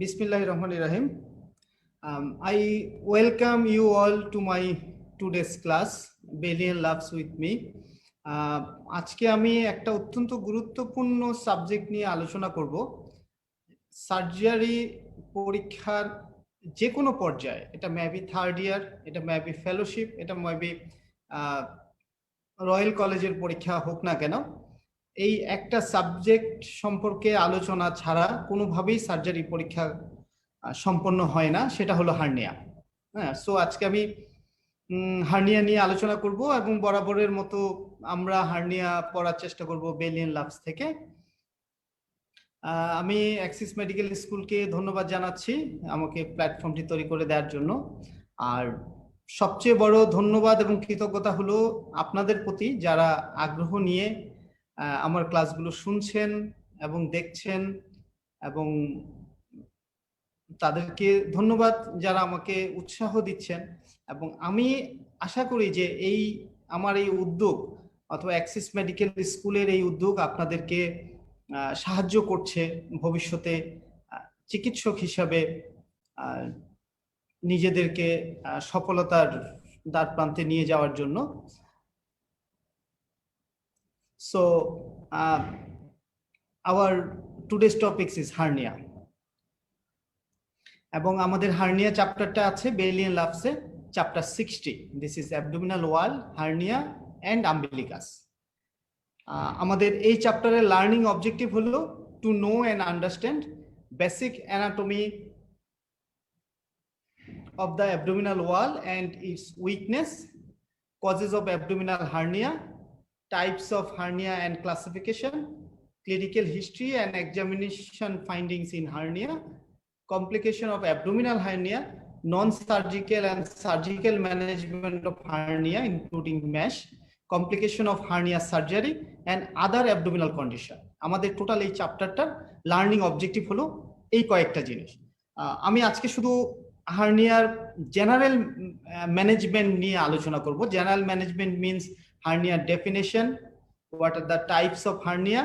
Bismillahir Rahmanir Rahim. I welcome you all to my today's class, Billion Laughs with me. আজকে আমি একটা অত্যন্ত গুরুত্বপূর্ণ সাবজেক্ট নিয়ে আলোচনা করব। সার্জারি পরীক্ষার যে কোনো পর্যায়ে, এটা মেবি থার্ড ইয়ার, এটা মেবি ফেলোশিপ, এটা মেবি রয়্যাল কলেজের পরীক্ষা হোক না কেন, এই একটা সাবজেক্ট সম্পর্কে আলোচনা ছাড়া কোনোভাবেই সার্জারি পরীক্ষা সম্পন্ন হয় না, সেটা হলো হার্নিয়া। হ্যাঁ, সো আজকে আমি হার্নিয়া নিয়ে আলোচনা করব এবং বরাবরের মতো আমরা হার্নিয়া পড়ার চেষ্টা করব বেলিয়ান লাভস থেকে। আমি অ্যাক্সিস মেডিকেল স্কুলকে ধন্যবাদ জানাচ্ছি আমাকে প্ল্যাটফর্মটি তৈরি করে দেওয়ার জন্য। আর সবচেয়ে বড় ধন্যবাদ এবং কৃতজ্ঞতা হলো আপনাদের প্রতি, যারা আগ্রহ নিয়ে আমার ক্লাসগুলো শুনছেন এবং দেখছেন, এবং তাদেরকে ধন্যবাদ যারা আমাকে উৎসাহ দিচ্ছেন। এবং আমি আশা করি যে আমার এই উদ্যোগ অথবা অ্যাক্সিস মেডিকেল স্কুলের এই উদ্যোগ আপনাদেরকে সাহায্য করছে ভবিষ্যতে চিকিৎসক হিসাবে নিজেদেরকে সফলতার দ্বার প্রান্তে নিয়ে যাওয়ার জন্য। So our today's topics is hernia, এবং আমাদের হার্নিয়া চ্যাপ্টারটা আছে বেলিয়ান লাভসে, chapter 60। This is abdominal wall, hernia and umbilicus. আমাদের এই চ্যাপ্টারের লার্নিং অবজেক্টিভ হলো to know and understand basic anatomy of the abdominal wall and its weakness, causes of abdominal hernia, types of hernia and classification, clinical history and examination findings in hernia, complication of abdominal hernia, non-surgical and surgical management of hernia including mesh, complication of hernia surgery and other abdominal condition. আমাদের total এই চ্যাপ্টারটার learning objective হলো এই কয়েকটা জিনিস। আমি আজকে শুধু হার্নিয়ার general management নিয়ে আলোচনা করব। জেনারেল ম্যানেজমেন্ট মিনস হার্নিয়ার definition, what are the types of hernia,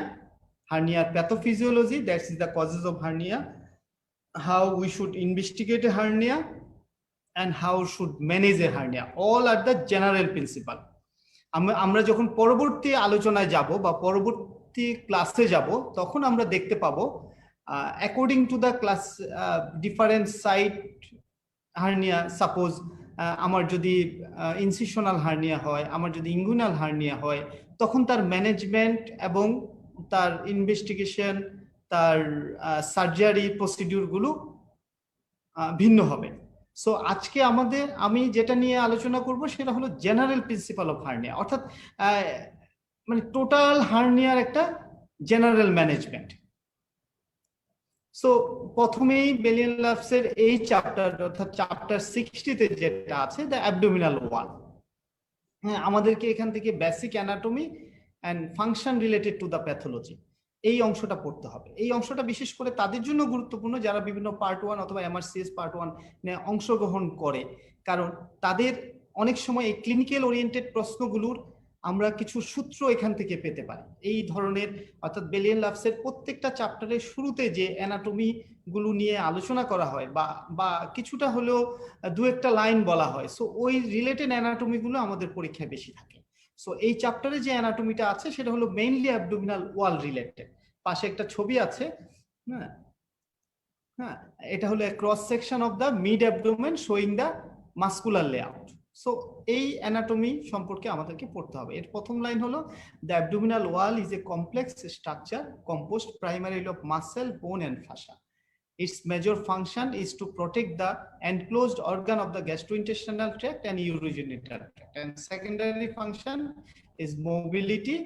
hernia pathophysiology, that is the causes of hernia, how we should investigate a hernia, and how should manage a hernia. All are the general principle. আমরা যখন পরবর্তী আলোচনায় যাব বা পরবর্তী ক্লাসে যাব, তখন আমরা দেখতে পাবো according to the class different site hernia. Suppose আমার যদি ইনসিশনাল হার্নিয়া হয়, আমার যদি ইঙ্গুইনাল হার্নিয়া হয়, তখন তার ম্যানেজমেন্ট এবং তার ইনভেস্টিগেশন, তার সার্জারি প্রসিডিউরগুলো ভিন্ন হবে। সো আজকে আমি যেটা নিয়ে আলোচনা করব সেটা হলো জেনারেল প্রিন্সিপাল অফ হার্নিয়া, অর্থাৎ মানে টোটাল হার্নিয়ার একটা জেনারেল ম্যানেজমেন্ট। সো প্রথমেই বেলিয়ান লাভসের এই চ্যাপ্টার অর্থাৎ চ্যাপ্টার 60-তে যেটা আছে দ্য অ্যাবডোমিনাল ওয়াল, হ্যাঁ, আমাদেরকে এখান থেকে basic anatomy and function related to the pathology এই অংশটা পড়তে হবে। এই অংশটা বিশেষ করে তাদের জন্য গুরুত্বপূর্ণ যারা বিভিন্ন পার্ট 1 অথবা এমআরসিএস পার্ট 1 অংশগ্রহণ করে, কারণ তাদের অনেক সময় এই ক্লিনিক্যাল ওরিয়েন্টেড প্রশ্নগুলোর আমরা কিছু সূত্র এখান থেকে পেতে পারি। এই ধরনের অর্থাৎ বেলিয়ান লাভসের প্রত্যেকটা চ্যাপ্টারের শুরুতে যে অ্যানাটমি গুলো নিয়ে আলোচনা করা হয় বা কিছুটা হলেও দু একটা লাইন বলা হয়, সো ওই রিলেটেড অ্যানাটমি গুলো আমাদের পরীক্ষায় বেশি থাকে। সো এই চ্যাপ্টারে যে অ্যানাটমিটা আছে সেটা হলো মেইনলি অ্যাবডোমিনাল ওয়াল রিলেটেড। পাশে একটা ছবি আছে, হ্যাঁ, এটা হলো cross section of the mid abdomen showing the muscular layout. So এই অ্যানাটমি সম্পর্কে আমাদেরকে পড়তে হবে। এর প্রথম লাইন হলো the abdominal wall is a complex structure composed primarily of muscle, বোন and ফাসা. Its major function is to protect the enclosed organ of the gastrointestinal tract and urogenital tract, and secondary function is mobility,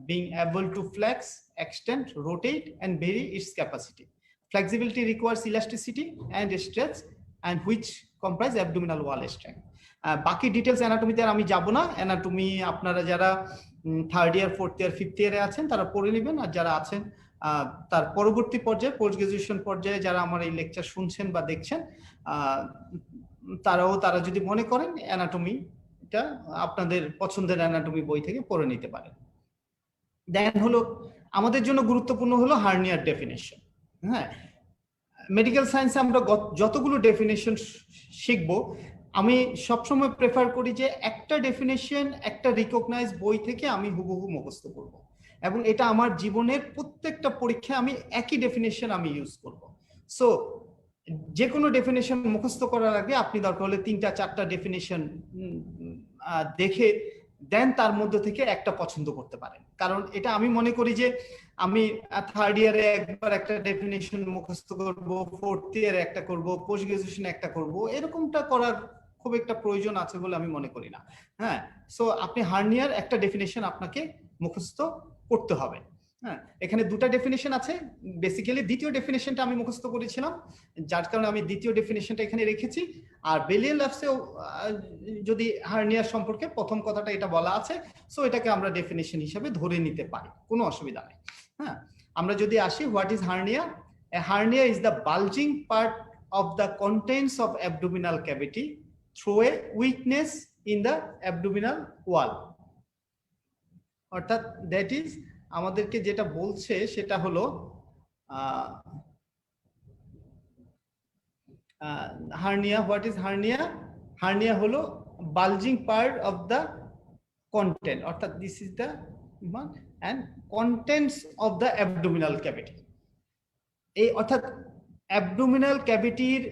being able to flex, extend, rotate and vary its capacity. Flexibility requires elasticity and stretch, and which comprise abdominal wall strength. বাকি details অ্যানাটমিতে আমি যাব না। Anatomy আপনারা যারা third year, fourth year, fifth ইয়ারে আছেন তারা পড়ে নেবেন, আর যারা আছেন তার পরবর্তী পর্যায়ে পোস্ট গ্রাজুয়েশন পর্যায়ে যারা আমার এই লেকচার শুনছেন বা দেখছেন, তারা যদি মনে করেন অ্যানাটমিটা আপনাদের পছন্দের অ্যানাটমি বই থেকে পড়ে নিতে পারেন। দেন হলো আমাদের জন্য গুরুত্বপূর্ণ হলো হার্নিয়ার ডেফিনেশন। হ্যাঁ, মেডিকেল সায়েন্সে আমরা যতগুলো ডেফিনেশন শিখবো, আমি সবসময় প্রেফার করি যে একটা ডেফিনেশন একটা রিকগনাইজ বই থেকে আমি হুবহু মুখস্থ করব, এবং এটা আমার জীবনের প্রত্যেকটা পরীক্ষায় আমি একই ডেফিনেশন আমি ইউজ করব। সো যে কোনো ডেফিনেশন মুখস্থ করার আগে আপনি দরকার হলে 3-4টা ডেফিনেশন দেখে দেন তার মধ্যে থেকে একটা পছন্দ করতে পারেন। কারণ এটা আমি মনে করি যে আমি থার্ড ইয়ারে একবার একটা ডেফিনেশন মুখস্থ করব, ফোর্থ ইয়ারে একটা করব, পোস্ট গ্রাজুয়েশনে একটা করব, এরকমটা করার খুব একটা প্রয়োজন আছে বলে আমি মনে করি না। হ্যাঁ, সো আপনি হার্নিয়ার একটা ডেফিনেশন আপনাকে মুখস্থ করতে হবে। হ্যাঁ, এখানে দুটা ডেফিনেশন আছে। বেসিক্যালি দ্বিতীয় ডেফিনেশনটা আমি মুখস্থ করেছিলাম, যার কারণে আমি দ্বিতীয় ডেফিনেশনটা এখানে রেখেছি। আর বেলিয়ান লাভসেও যদি হার্নিয়া সম্পর্কে প্রথম কথাটা এটা বলা আছে, সো এটাকে আমরা ডেফিনেশন হিসেবে ধরে নিতে পারি, কোনো অসুবিধা নেই। হ্যাঁ, আমরা যদি আসি, what is hernia? A hernia is the bulging part of the contents of abdominal cavity through a weakness in the abdominal wall. অর্থাৎ দ্যাট ইজ আমাদেরকে যেটা বলছে সেটা হলো hernia. What is hernia? Hernia হলো bulging part of the content, অর্থাৎ this is the and contents of the abdominal cavity. এই অর্থাৎ অ্যাবডোমিনাল ক্যাভিটির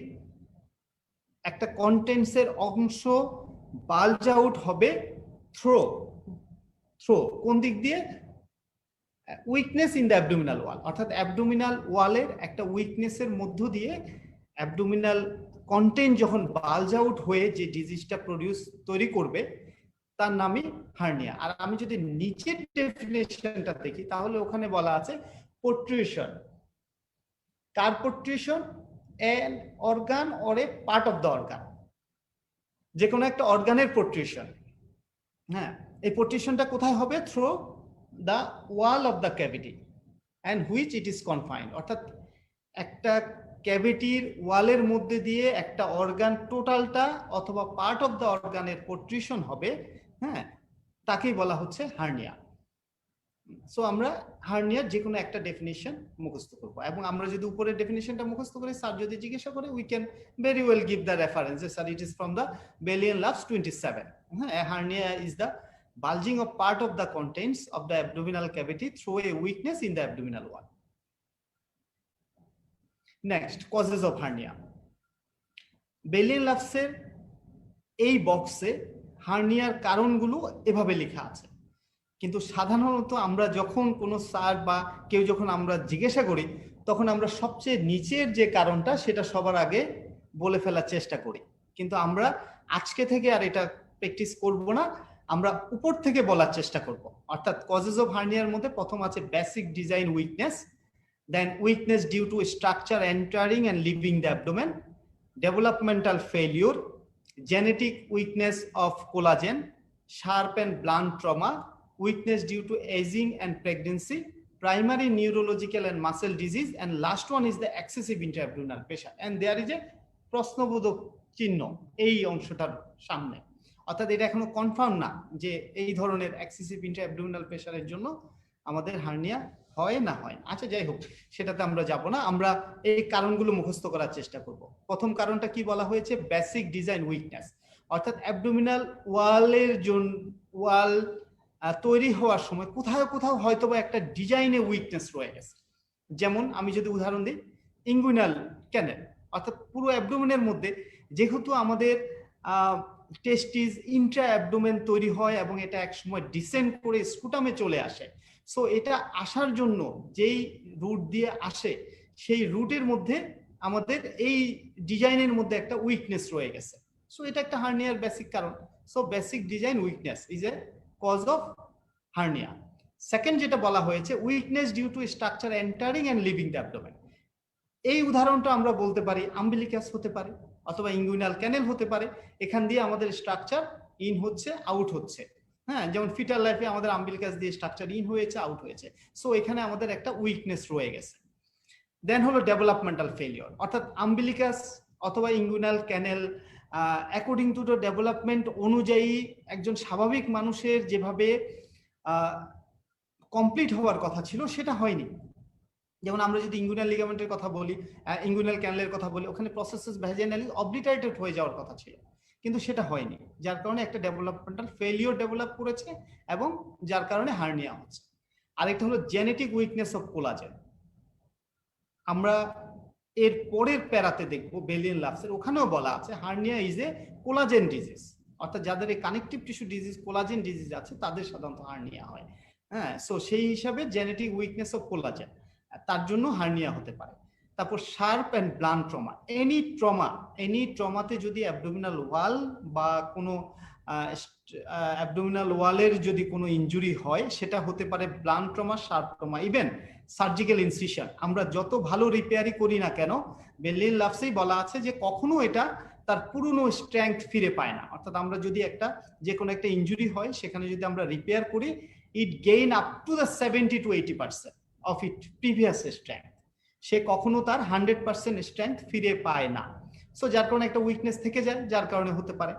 একটা কন্টেন্টসের অংশ বালজ আউট হবে থ্রো কোন দিক দিয়ে? উইকনেস ইন দ্য অ্যাবডোমিনাল ওয়াল, অর্থাৎ অ্যাবডোমিনাল ওয়ালের একটা উইকনেসের মধ্য দিয়ে অ্যাবডোমিনাল কন্টেন্ট যখন বালজ আউট হয়ে যে ডিজিজটা তৈরি করবে তার নামই হার্নিয়া। আর আমি যদি নিচের ডেফিনেশনটা দেখি তাহলে ওখানে বলা আছে protrusion. Car protrusion? an organ or a part of the organ, যে কোনো একটা অর্গানের প্রোট্রুশন। হ্যাঁ, এই প্রোট্রুশনটা কোথায় হবে? Through the wall of the cavity and which it is confined, অর্থাৎ একটা ক্যাভিটির ওয়ালের মধ্যে দিয়ে একটা অর্গান টোটালটা অথবা পার্ট অফ দ্য অর্গানের প্রোট্রুশন হবে। হ্যাঁ, তাকেই বলা হচ্ছে হার্নিয়া। সো আমরা হার্নিয়ার যে কোনো একটা ডেফিনিশন মুখস্থ করব, এবং আমরা যদি উপরের ডেফিনিশনটা মুখস্থ করি, স্যার যদি জিজ্ঞাসা করে, we can very well give the reference, sir it is from the Bailey and Love's 27। হ্যাঁ, hernia is the bulging of part of the contents of the abdominal cavity through a weakness in the abdominal wall. Next, causes of hernia. বেলিয়ান লাভসের এই বক্সে হার্নিয়ার কারণগুলো এভাবে লেখা আছে, কিন্তু সাধারণত আমরা যখন কোনো স্যার বা কেউ যখন আমরা জিজ্ঞাসা করি, তখন আমরা সবচেয়ে নিচের যে কারণটা সেটা সবার আগে বলে ফেলার চেষ্টা করি। কিন্তু আমরা আজকে থেকে আর এটা প্র্যাকটিস করব না, আমরা উপর থেকে বলার চেষ্টা করব। অর্থাৎ কজেস অফ হার্নিয়ার মধ্যে প্রথম আছে basic design weakness, then weakness due to structure entering and leaving the abdomen, developmental failure, genetic weakness of collagen, sharp and blunt trauma, weakness due to aging and pregnancy, primary neurological and muscle disease, and last one is the excessive intra-abdominal pressure. And there is a প্রশ্নবোধক চিহ্ন এই অংশটার সামনে, অর্থাৎ এটা এখনো confirm না যে এই ধরনের এক্সেসিভ ইন্ট্রা-অ্যাবডোমিনাল প্রেসারের জন্য আমাদের হার্নিয়া হয় না হয়। আচ্ছা, যাই হোক, সেটাতে আমরা যাব না, আমরা এই কারণগুলো মুখস্থ করার চেষ্টা করব। প্রথম কারণটা কি বলা হয়েছে? বেসিক ডিজাইন উইকনেস, অর্থাৎ অ্যাবডোমিনাল ওয়ালের জন্য ওয়াল তৈরি হওয়ার সময় কোথাও কোথাও হয়তো বা একটা ডিজাইনে উইকনেস রয়ে গেছে। যেমন আমি যদি উদাহরণ দিই, ইঙ্গুইনাল ক্যানেল, অর্থাৎ পুরো অ্যাবডোমেনের মধ্যে যেহেতু আমাদের টেস্টিস ইন্ট্রা অ্যাবডোমেন তৈরি হয় এবং এটা একসময় ডিসেন্ড করে স্কুটামে চলে আসে, সো এটা আসার জন্য যেই রুট দিয়ে আসে সেই রুটের মধ্যে আমাদের এই ডিজাইনের মধ্যে একটা উইকনেস রয়ে গেছে। সো এটা একটা হার্নিয়ার বেসিক কারণ। So basic design weakness is a cause of hernia. Second যেটা বলা হয়েছে, weakness due to structure entering and leaving the abdomen. এই উদাহরণটা আমরা বলতে পারি আম্বিলিকাস হতে পারে অথবা ইঙ্গুইনাল ক্যানেল হতে পারে। এখান দিয়ে আমাদের স্ট্রাকচার ইন হচ্ছে, আউট হচ্ছে। হ্যাঁ, যেমন ফিটাল লাইফে আমাদের আম্বিলিকাস দিয়ে স্ট্রাকচার ইন হয়েছে, আউট হয়েছে। সো এখানে আমাদের একটা উইকনেস রয়ে গেছে। দেন হলো ডেভেলপমেন্টাল ফেলিওর, অর্থাৎ আম্বিলিকাস অথবা inguinal canal according to the development অনুযায়ী একজন স্বাভাবিক মানুষের যেভাবে কমপ্লিট হওয়ার কথা ছিল সেটা হয়নি। যেমন আমরা যদি ইঙ্গুইনাল লিগামেন্টের কথা বলি, ইঙ্গুইনাল ক্যানেলের কথা বলি, ওখানে প্রসেসেস ভ্যাজিনালি অবলিটারেটেড হয়ে যাওয়ার কথা ছিল, কিন্তু সেটা হয়নি, যার কারণে একটা ডেভেলপমেন্টাল ফেলিওর ডেভেলপ করেছে এবং যার কারণে হার্নিয়া হচ্ছে। আরেকটা হলো জেনেটিক উইকনেস অফ কোলাজেন। আমরা এর পরের প্যারাতে দেখবো বেলিয়ান লাভসের, ওখানেও বলা আছে hernia is A collagen disease, অর্থাৎ যাদের এই connective tissue disease collagen disease আছে তাদের সাধারণত হার্নিয়া হয়। হ্যাঁ, সো সেই হিসাবে জেনেটিক উইকনেস অফ কোলাজেন, তার জন্য হার্নিয়া হতে পারে। তারপর sharp and blunt trauma, any ট্রমাতে যদি অ্যাবডোমিনাল ওয়াল বা কোনো অ্যাবডোমিনাল ওয়ালের যদি কোনো ইনজুরি হয়, সেটা হতে পারে blunt trauma, sharp trauma, even surgical incision. আমরা যত ভালো রিপেয়ারই করি না কেন, বেলিয়ান লাভসেই বলা আছে যে কখনো এটা তার পুরনো স্ট্রেংথ ফিরে পায় না। অর্থাৎ আমরা যদি যে কোনো একটা ইনজুরি হয়, সেখানে যদি আমরা রিপেয়ার করি, it gain up to the 70 to 80% of it previous strength. সে কখনো তার 100% স্ট্রেংথ ফিরে পায় না। সো যার কারণে একটা উইকনেস থেকে যায়, যার কারণে হতে পারে।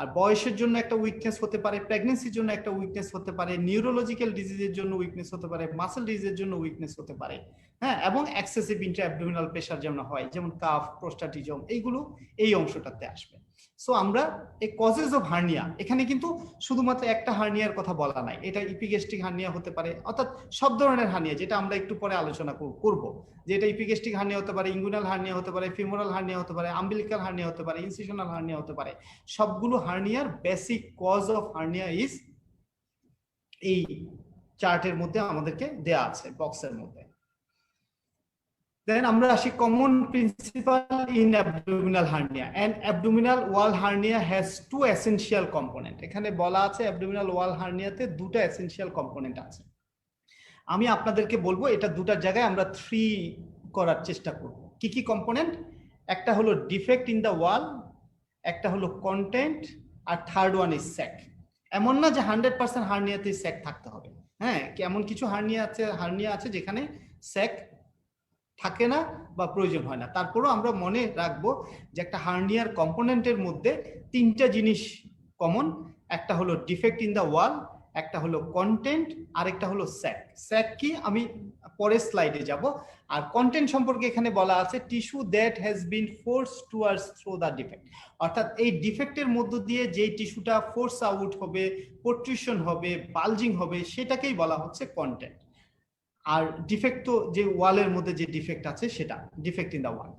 আর বয়সের জন্য একটা উইকনেস হতে পারে, প্রেগন্যান্সির জন্য একটা উইকনেস হতে পারে, নিউরোলজিক্যাল ডিজিজের জন্য উইকনেস হতে পারে, মাসেল ডিজিজের জন্য উইকনেস হতে পারে। হ্যাঁ, এবং এক্সেসিভ ইন্ট্রাঅ্যাবডোমিনাল প্রেসার যেমন হয়, যেমন কাফ, প্রোস্টাটিজম, এইগুলো এই অংশটাতে আসবে। সো আমরা এই কজেস অফ হার্নিয়া, এখানে কিন্তু শুধুমাত্র একটা হার্নিয়ার কথা বলা নাই, এটা ইপিগ্যাস্ট্রিক হার্নিয়া হতে পারে, অর্থাৎ সব ধরনের হার্নিয়া, যেটা আমরা একটু পরে আলোচনা করব, যে এটা ইপিগ্যাস্ট্রিক হার্নিয়া হতে পারে, ইঙ্গুইনাল হার্নিয়া হতে পারে, ফিমোরাল হার্নিয়া হতে পারে, আম্বিলিকাল হার্নিয়া হতে পারে, ইনসিশনাল হার্নিয়া হতে পারে। সবগুলো হার্নিয়ার basic cause of hernia is এই চার্টের মধ্যে আমাদেরকে দেয়া আছে, বক্সের মধ্যে। Then আমরা আসি common principle in abdominal hernia. And abdominal wall hernia has two essential component. এখানে বলা আছে অ্যাবডোমিনাল ওয়াল হার্নিয়াতে দুটো এসেনশিয়াল কম্পোনেন্ট আছে। আমি আপনাদেরকে বলবো এটা দুটার জায়গায় আমরা 3 করার চেষ্টা করব। কি কি কম্পোনেন্ট? একটা হলো ডিফেক্ট ইন দ্য ওয়াল, একটা হলো কন্টেন্ট, আর থার্ড ওয়ান ইজ স্যাক। এমন না যে 100% হার্নিয়াতে স্যাক থাকতে হবে। হ্যাঁ, এমন কিছু হার্নিয়া আছে যেখানে স্যাক থাকে না বা প্রয়োজন হয় না। তারপরেও আমরা মনে রাখবো যে একটা হার্নিয়ার কম্পোনেন্টের মধ্যে 3টা জিনিস কমন। একটা হলো ডিফেক্ট ইন দ্য ওয়াল, একটা হলো কন্টেন্ট, আরেকটা হলো স্যাক। স্যাক কি আমি পরের স্লাইডে যাব। আর কন্টেন্ট সম্পর্কে এখানে বলা আছে tissue that has been force towards through the defect. অর্থাৎ এই ডিফেক্টের মধ্য দিয়ে যে টিস্যুটা ফোর্স আউট হবে, প্রোট্রুশন হবে, বালজিং হবে, সেটাকেই বলা হচ্ছে কন্টেন্ট। আর ডিফেক্ট তো যে ওয়ালের মধ্যে যে ডিফেক্ট আছে সেটা defect in the wall.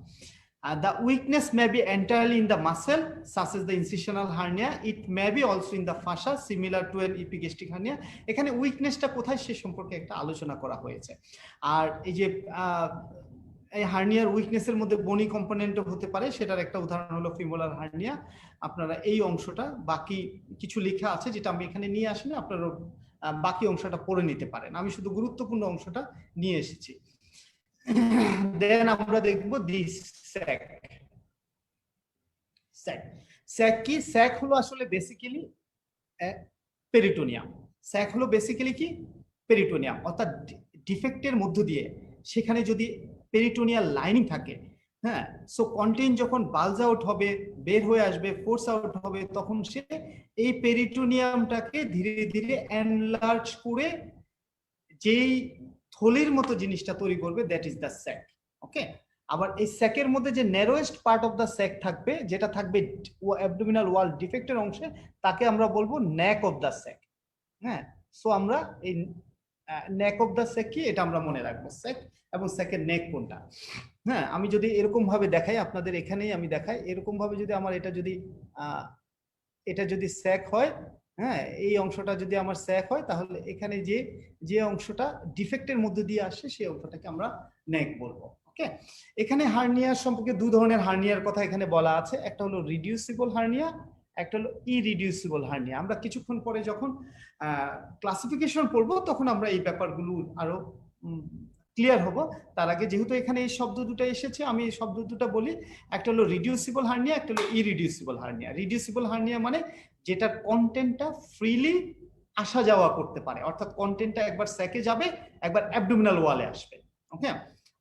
The weakness may be entirely in the muscle, such as the incisional hernia. It may be also in the fascia, similar to an epigastric hernia. এখানে উইকনেসটা কোথায় সে সম্পর্কে একটা আলোচনা করা হয়েছে। আর এই যে এই হার্নিয়ার উইকনেসের মধ্যে বনি কম্পোনেন্টও হতে পারে, সেটার একটা উদাহরণ হলো ফিমোরাল হার্নিয়া। আপনারা এই অংশটা বাকি কিছু লেখা আছে যেটা আমি এখানে নিয়ে আসিনি, আপনারা বাকি অংশটা পড়ে নিতে পারেন, আমি শুধু গুরুত্বপূর্ণ অংশটা নিয়ে এসেছি। দেন আমরা দেখব দিস স্যাক। স্যাক কি? স্যাক হলো আসলে বেসিক্যালি পেরিটোনিয়াম। স্যাক হলো বেসিক্যালি কি? পেরিটোনিয়াম। অর্থাৎ ডিফেক্টের মধ্য দিয়ে সেখানে যদি পেরিটোনিয়াল লাইনিং থাকে, হ্যাঁ, সো কন্টেন্ট যখন বালজ আউট হবে, বের হয়ে আসবে, ফোর্স আউট হবে, তখন সে এই পেরিটোনিয়ামটাকে ধীরে ধীরে এনলার্জ করে যেই থলির মতো জিনিসটা তৈরি করবে, দ্যাট ইজ দ্য স্যাক। ওকে। আবার এই স্যাকের মধ্যে যে ন্যারোয়েস্ট পার্ট অফ দ্য স্যাক থাকবে, যেটা থাকবে অ্যাবডোমিনাল ওয়াল ডিফেক্টের অংশে, তাকে আমরা বলবো নেক অফ দ্য স্যাক। হ্যাঁ, সো আমরা এই নেক অফ দ্য স্যাক কি, এটা আমরা মনে রাখবো, স্যাক এবং স্যাকের নেক কোনটা। হ্যাঁ, আমি যদি এরকম ভাবে দেখাই আপনাদের, এখানেই আমি দেখাই এরকম ভাবে, যদি আমার এটা যদি স্যাক হয়, হ্যাঁ, এই অংশটা যদি আমার স্যাক হয়, তাহলে এখানে যে অংশটা ডিফেক্টের মধ্যে দিয়ে আসে সেই অংশটাকে আমরা নেক বলবো। ওকে। এখানে হার্নিয়ার সম্পর্কে 2 ধরনের হার্নিয়ার কথা এখানে বলা আছে। একটা হলো রিডিউসিবল হার্নিয়া, একটা হলো ইরিডিউসিবল হার্নিয়া। আমরা কিছুক্ষণ পরে যখন ক্লাসিফিকেশন পড়বো তখন আমরা এই ব্যাপারগুলো আরো ক্লিয়ার হবো। তার আগে যেহেতু এখানে এই শব্দ দুটো এসেছে, আমি এই শব্দ দুটো বলি। একটা হলো রিডিউসিবল হার্নিয়া, একটা হলো ইরিডিউসিবল হার্নিয়া। রিডিউসিবল হার্নিয়া মানে যেটার কন্টেন্টটা ফ্রিলি আসা যাওয়া করতে পারে, অর্থাৎ কন্টেন্টটা একবার স্যাকে যাবে, একবার অ্যাবডোমিনাল ওয়ালে আসবে। ওকে।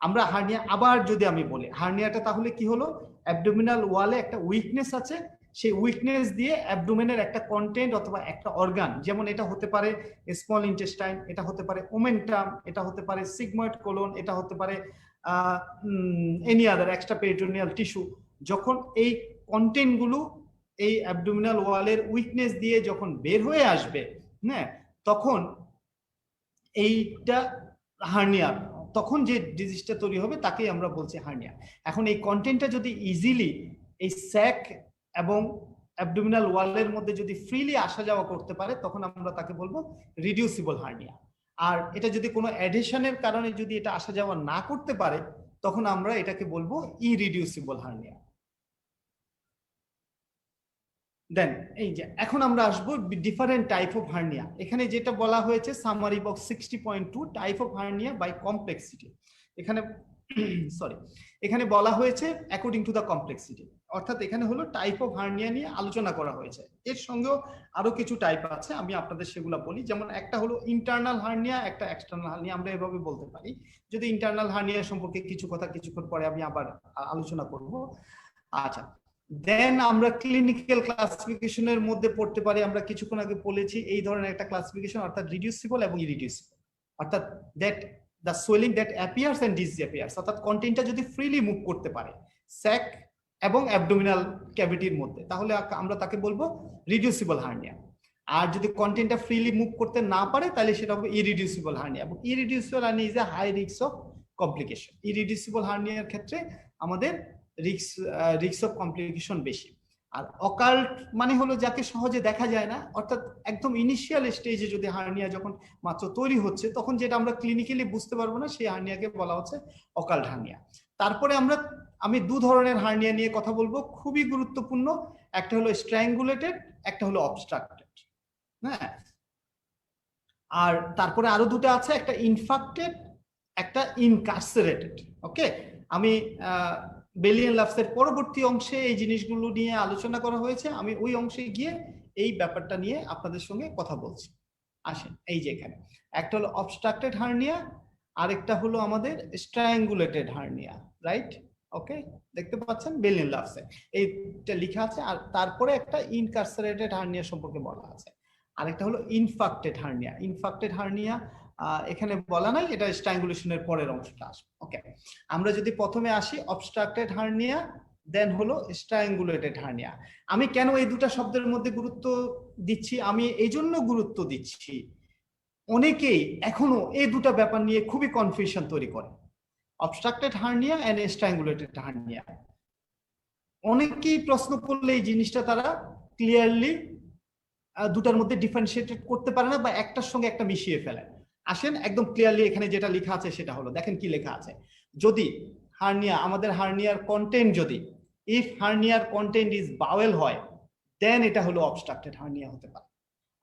আমরা হার্নিয়া আবার যদি আমি বলি, হার্নিয়াটা তাহলে কি হলো? অ্যাবডোমিনাল ওয়ালে একটা উইকনেস আছে, সেই উইকনেস দিয়ে অ্যাবডোমেনের একটা কন্টেন্ট অথবা একটা অর্গান, যেমন এটা হতে পারে স্মল ইন্টেস্টাইন, এটা হতে পারে ওমেন্টাম, এটা হতে পারে সিগময়েড কোলন, এটা হতে পারে any other extra peritoneal tissue, যখন এই কন্টেন্ট গুলো এই অ্যাবডোমিনাল ওয়ালের উইকনেস দিয়ে যখন বের হয়ে আসবে, হ্যাঁ, তখন এইটা হার্নিয়া, তখন যে ডিজিজটা তৈরি হবে তাকেই আমরা বলছি হার্নিয়া। এখন এই কন্টেন্টটা যদি ইজিলি এই স্যাক এবং অ্যাবডোমিনাল ওয়ালের মধ্যে যদি ফ্রিলি আসা যাওয়া করতে পারে, তখন আমরা তাকে বলবো রিডিউসিবল হার্নিয়া। আর এটা যদি কোনো অ্যাডিশনের কারণে যদি এটা আসা যাওয়া না করতে পারে, তখন আমরা এটাকে বলবো ইরিডিউসিবল হার্নিয়া। দেন এই যে এখন আমরা আসবো ডিফারেন্ট টাইপ অফ হার্নিয়া। এখানে যেটা বলা হয়েছে summary box 60.2 type of hernia by complexity, এখানে সরি এখানে বলা হয়েছে অ্যাকর্ডিং টু দ্য কমপ্লেক্সিটি, অর্থাৎ এখানে হলো টাইপ অফ হার্নিয়া নিয়ে আলোচনা করা হয়েছে। এর সঙ্গেও আরো কিছু টাইপ আছে, আমি আপনাদের সেগুলো বলি। যেমন একটা হলো ইন্টারনাল হার্নিয়া, একটা এক্সটার্নাল হার্নিয়া, আমরা এভাবে বলতে পারি। যদি ইন্টারনাল হার্নিয়া সম্পর্কে কিছু কথা কিছুক্ষণ পরে আমি আবার আলোচনা করব। আচ্ছা, দেন আমরা ক্লিনিক্যাল ক্লাসিফিকেশনের মধ্যে পড়তে পারি, আমরা কিছুক্ষণ আগে বলেছি এই ধরনের একটা ক্লাসিফিকেশন, অর্থাৎ রিডিউসিবল এবং ইরিডিউসিবল, অর্থাৎ that the swelling that appears and disappears, অর্থাৎ কন্টেন্টটা যদি ফ্রিলি মুভ করতে পারে স্যাক এবং অ্যাবডোমিনাল ক্যাভিটির মধ্যে, তাহলে আমরা তাকে বলবো রিডিউসিবল হার্নিয়া। আর যদি কন্টেন্টটা ফ্রিলি মুভ করতে না পারে, তাহলে সেটা হবে ইরিডিউসিবল হার্নিয়া। এবং irreducible hernia is a high risk of complication. ইরিডিউসিবল হার্নিয়ার ক্ষেত্রে আমাদের রিস্ক অফ কমপ্লিকেশন বেশি। আর অকাল্ট মানে হলো যাকে সহজে দেখা যায় না, অর্থাৎ একদম ইনিশিয়াল স্টেজে যদি হার্নিয়া যখন মাত্র তৈরি হচ্ছে, তখন যেটা আমরা ক্লিনিক্যালি বুঝতে পারবো না, সেই হার্নিয়াকে বলা হচ্ছে অকাল্ট হার্নিয়া। তারপরে আমি দু ধরনের হার্নিয়া নিয়ে কথা বলবো, খুবই গুরুত্বপূর্ণ। একটা হলো স্ট্র্যাঙ্গুলেটেড, একটা হলো অবস্ট্রাক্টেড। হ্যাঁ, আর তারপরে আরো দুটো আছে, একটা ইনফাক্টেড, একটা ইনকার্সেরেটেড। ওকে, আমি বেলিয়ান লাভসের পরবর্তী অংশে এই জিনিসগুলো নিয়ে আলোচনা করা হয়েছে, আমি ওই অংশে গিয়ে এই ব্যাপারটা নিয়ে আপনাদের সঙ্গে কথা বলছি। আসেন, এই যে এখানে একটা হলো অবস্ট্রাক্টেড হার্নিয়া, আরেকটা হলো আমাদের স্ট্র্যাঙ্গুলেটেড হার্নিয়া, রাইট? ওকে, দেখতে পাচ্ছেন বেলিয়ান লাভসে এইটা লেখা আছে। আর তারপরে একটা ইনকার্সেরেটেড হার্নিয়া সম্পর্কে বলা আছে, আরেকটা হলো ইনফাক্টেড হার্নিয়া। ইনফাক্টেড হার্নিয়া এখানে বলা নাই, এটা স্ট্র্যাঙ্গুলেশনের পরের অংশটা আসবে। ওকে, আমরা যদি প্রথমে আসি অবস্ট্রাক্টেড হার্নিয়া, দেন হলো স্ট্র্যাঙ্গুলেটেড হার্নিয়া। আমি কেন এই দুটা শব্দের মধ্যে গুরুত্ব দিচ্ছি? আমি এই জন্য গুরুত্ব দিচ্ছি, অনেকেই এখনো এই দুটা ব্যাপার নিয়ে খুবই কনফিউশন তৈরি করে, অবস্ট্রাক্টেড হার্নিয়া এন্ড স্ট্র্যাঙ্গুলেটেড হার্নিয়া। অনেকেই প্রশ্ন করলে এই জিনিসটা তারা ক্লিয়ারলি দুটার মধ্যে ডিফারেন্সিয়েট করতে পারে না, বা একটার সঙ্গে একটা মিশিয়ে ফেলে। আসেন একদম ক্লিয়ারলি এখানে যেটা লেখা আছে সেটা হলো, দেখেন কি লেখা আছে। যদি হার্নিয়া, আমাদের হার্নিয়ার কন্টেন্ট যদি ইফ হার্নিয়ার কন্টেন্ট ইজ বাওয়েল হয়, দেন এটা হলো অবস্ট্রাক্টেড হার্নিয়া হতে পারে।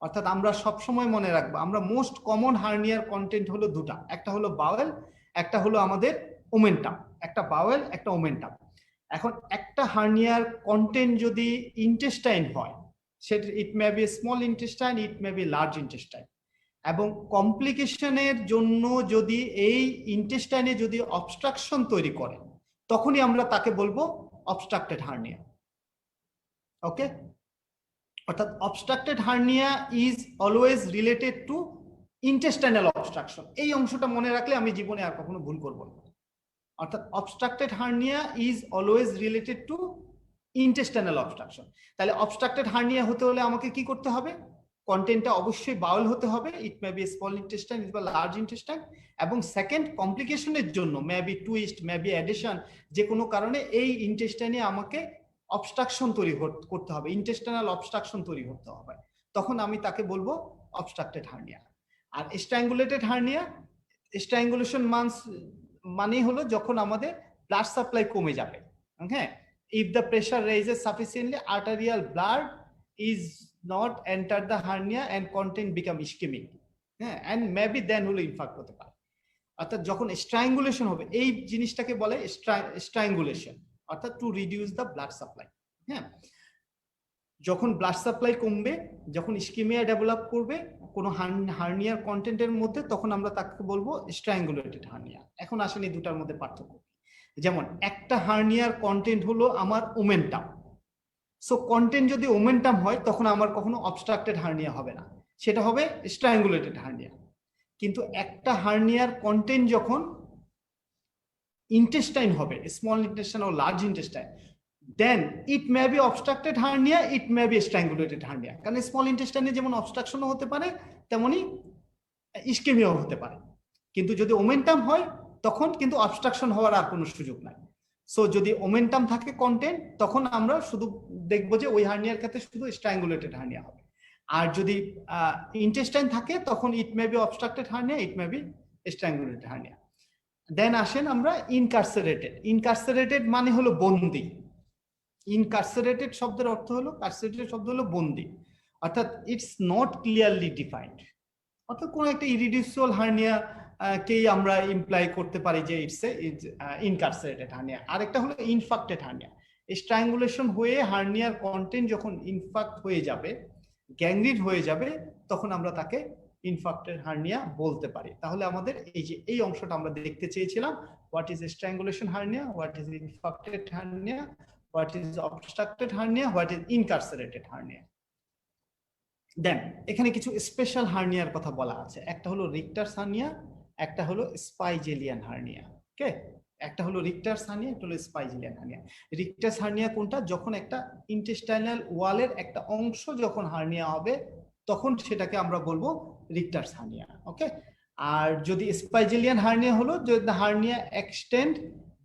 অর্থাৎ আমরা সব সময় মনে রাখবো, আমরা মোস্ট কমন হার্নিয়ার কন্টেন্ট হলো দুটা, একটা হলো বাওয়েল, একটা হলো আমাদের ওমেন্টাম। একটা বাওয়েল, একটা ওমেন্টাম। এখন একটা হার্নিয়ার কন্টেন্ট যদি ইন্টেস্টাইন হয়, সেটা it may be small intestine, it may be large intestine, এবং কমপ্লিকেশনের জন্য যদি এই ইন্টেস্টাইনে যদি অবস্ট্রাকশন তৈরি করে, তখনই আমরা তাকে বলবো অবস্ট্রাক্টেড হার্নিয়া। ওকে, অর্থাৎ obstructed hernia is always related to intestinal obstruction. এই অংশটা মনে রাখলে আমি জীবনে আর কখনো ভুল করব না। অর্থাৎ obstructed hernia is always related to intestinal obstruction. তাহলে অবস্ট্রাক্টেড হার্নিয়া হতে হলে আমাকে কি করতে হবে? কন্টেন্টটা অবশ্যই বাউল হতে হবে, ইট মে বি স্মল ইন্টেস্টাইন বা লার্জ ইন্টেস্টাইন। এবং সেকেন্ড, কমপ্লিকেশনের জন্য may be twist, may be addition, যে কোনো কারণে এই ইন্টেস্টাইনে আমাকে অবস্ট্রাকশন তৈরি করতে হবে, ইন্টেস্টাইনাল অবস্ট্রাকশন তৈরি করতে হবে, তখন আমি তাকে বলবো অবস্ট্রাক্টেড হার্নিয়া। আর স্ট্র্যাঙ্গুলেটেড হার্নিয়া, স্ট্র্যাঙ্গুলেশন মানে হলো যখন আমাদের ব্লাড সাপ্লাই কমে যাবে। হ্যাঁ, if the pressure rises sufficiently, arterial blood is not enter the hernia and content become ischemic, হ্যাঁ, and maybe then হলো ইনফার্ক্ট হতে পারে। অর্থাৎ যখন স্ট্র্যাঙ্গুলেশন হবে, এই জিনিসটাকে বলে স্ট্র্যাঙ্গুলেশন, অর্থাৎ to reduce the blood supply. হ্যাঁ, যখন ব্লাড সাপ্লাই কমবে, যখন ইস্কিমিয়া ডেভেলপ করবে কোনো হার্নিয়ার কন্টেন্টের মধ্যে, তখন আমরা তাকে বলবো স্ট্র্যাঙ্গুলেটেড হার্নিয়া। এখন আসেন এই দুটার মধ্যে পার্থক্য। যেমন একটা হার্নিয়ার কন্টেন্ট হলো আমার ওমেন্টাম, সো কন্টেন্ট যদি ওমেন্টাম হয় তখন আমার কখনো অবস্ট্রাক্টেড হার্নিয়া হবে না, সেটা হবে স্ট্র্যাঙ্গুলেটেড হার্নিয়া। কিন্তু একটা হার্নিয়ার কন্টেন্ট যখন ইন্টেস্টাইন হবে, স্মল ইন্টেস্টাইন ও large intestine, then it may be obstructed hernia, it may be strangulated hernia. কারণ স্মল ইন্টেস্টাইনে যেমন অবস্ট্রাকশনও হতে পারে তেমনি ইস্কেমিয়াও হতে পারে। কিন্তু যদি ওমেন্টাম হয় তখন কিন্তু অবস্ট্রাকশন হওয়ার আর কোনো সুযোগ নাই। সো যদি ওমেন্টাম থাকে কন্টেন্ট, তখন আমরা শুধু দেখবো যে ওই হার্নিয়ার ক্ষেত্রে শুধু স্ট্র্যাঙ্গুলেটেড হার্নিয়া হবে। আর যদি ইন্টেস্টাইন থাকে তখন it may be obstructed hernia, it may be strangulated hernia. Then আসেন আমরা ইনকার্সারেটেড। ইনকার্সারেটেড মানে হলো বন্দি। ইনকার্সারেটেড শব্দের অর্থ হলো, কার্সারেটেড শব্দ হলো বন্দি, অর্থাৎ ইটস নট ক্লিয়ারলি ডিফাইন্ড। অর্থাৎ কোন একটা ইরিডিউসিবল হার্নিয়া কেই আমরা ইমপ্লাই করতে পারি যে ইটস ইনকার্সারেটেড হার্নিয়া। আরেকটা হলো ইনফাক্টেড হার্নিয়া। স্ট্র্যাঙ্গুলেশন হয়ে হার্নিয়ার কন্টেন্ট যখন ইনফাক্ট হয়ে যাবে, গ্যাংগ্রিন হয়ে যাবে, তখন আমরা তাকে ইনফাক্টেড হার্নিয়া বলতে পারি। তাহলে আমাদের এই যে এই অংশটা আমরা দেখতে চেয়েছিলাম, what is strangulation hernia, what is infarcted hernia, what is obstructed hernia, what is incarcerated hernia. Then এখানে কিছু স্পেশাল হার্নিয়ার কথা বলা আছে। একটা হলো রিক্টার্স হার্নিয়া, একটা হলো স্পাইজেলিয়ান হার্নিয়া। ওকে, একটা হলো রিক্টার্স হার্নিয়া, একটা হলো স্পাইজেলিয়ান হার্নিয়া। রিক্টার্স হার্নিয়া কোনটা? যখন একটা ইন্টেস্টাইনাল ওয়ালের একটা অংশ যখন হার্নিয়া হবে তখন সেটাকে আমরা বলবো রিক্টার্স হার্নিয়া। ওকে, আর যদি স্পাইজেলিয়ান হার্নিয়া হলো যদি hernia extend